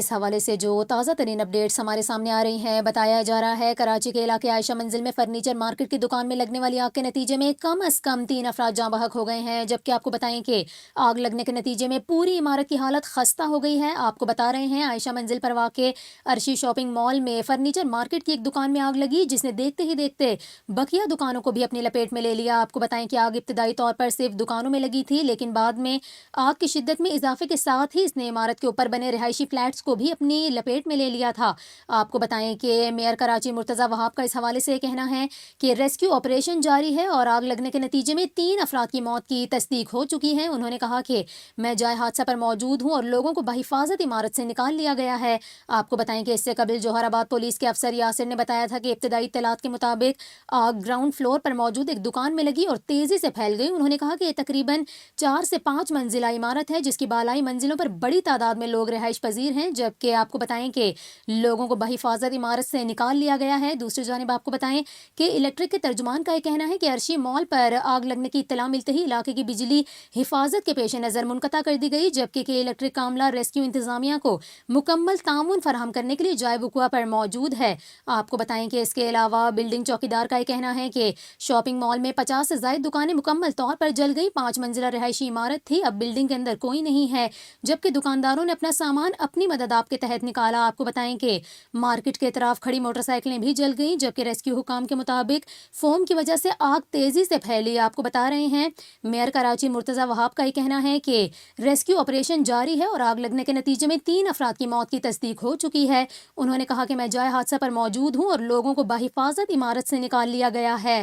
اس حوالے سے جو تازہ ترین اپڈیٹس ہمارے سامنے آ رہی ہیں، بتایا جا رہا ہے کراچی کے علاقے عائشہ منزل میں فرنیچر مارکیٹ کی دکان میں لگنے والی آگ کے نتیجے میں کم از کم 3 افراد جاں بحق ہو گئے ہیں، جبکہ آپ کو بتائیں کہ آگ لگنے کے نتیجے میں پوری عمارت کی حالت خستہ ہو گئی ہے۔ آپ کو بتا رہے ہیں عائشہ منزل پر واقع عرشی شاپنگ مال میں فرنیچر مارکیٹ کی ایک دکان میں آگ لگی، جس نے دیکھتے ہی دیکھتے بقیہ دکانوں کو بھی اپنی لپیٹ میں لے لیا۔ آپ کو بتائیں کہ آگ ابتدائی طور پر صرف دکانوں میں لگی تھی، لیکن بعد میں آگ کی شدت میں اضافے کے ساتھ ہی اس نے عمارت کے اوپر بنے رہائشی فلیٹس کو بھی اپنی لپیٹ میں لے لیا تھا۔ آپ کو بتائیں کہ میئر کراچی مرتضی وہاب کا اس حوالے سے کہنا ہے کہ ریسکیو آپریشن جاری ہے اور آگ لگنے کے نتیجے میں 3 افراد کی موت کی تصدیق ہو چکی ہے۔ انہوں نے کہا کہ میں جائے حادثہ پر موجود ہوں اور لوگوں کو بحفاظت عمارت سے نکال لیا گیا ہے۔ آپ کو بتائیں کہ اس سے قبل جوہر آباد پولیس کے افسر یاسر نے بتایا تھا کہ ابتدائی اطلاعات کے مطابق آگ گراؤنڈ فلور پر موجود ایک دکان میں لگی اور تیزی سے پھیل گئی۔ انہوں نے کہا کہ یہ تقریباً 4 سے 5 منزلہ عمارت ہے، جس کی بالائی منزلوں پر بڑی تعداد میں لوگ رہائش پذیر ہیں، جبکہ آپ کو بتائیں کہ لوگوں کو بحفاظت عمارت سے نکال لیا گیا ہے۔ دوسری جانب آپ کو بتائیں کہ الیکٹرک کے ترجمان کا یہ کہنا ہے کہ عرشی مال پر آگ لگنے کی اطلاع ملتے ہی علاقے کی بجلی حفاظت کے پیش نظر منقطع کر دی گئی، جبکہ کہ الیکٹرک عملہ ریسکیو انتظامیہ کو مکمل تعاون فراہم کرنے کے لیے جائے وقوع پر موجود ہے۔ آپ کو بتائیں کہ اس کے علاوہ بلڈنگ چوکیدار کا یہ کہنا ہے کہ شاپنگ مال میں 50 سے زائد دکانیں مکمل طور پر جل گئی۔ 5 منزلہ رہائشی عمارت تھی، اب بلڈنگ کے اندر کوئی نہیں ہے، جبکہ دکانداروں نے اپنا سامان اپنی مدد آپ کے تحت نکالا۔ آپ کو بتائیں کہ مارکیٹ کے اطراف کھڑی موٹر سائیکلیں بھی جل گئیں، جبکہ ریسکیو حکام کے مطابق فوم کی وجہ سے آگ تیزی سے پھیلی۔ آپ کو بتا رہے ہیں میئر کراچی مرتضی وہاب کا یہ کہنا ہے کہ ریسکیو آپریشن جاری ہے اور آگ لگنے کے نتیجے میں 3 افراد کی موت کی تصدیق ہو چکی ہے۔ انہوں نے کہا کہ میں جائے حادثہ پر موجود ہوں اور لوگوں کو بحفاظت عمارت سے نکال لیا گیا ہے۔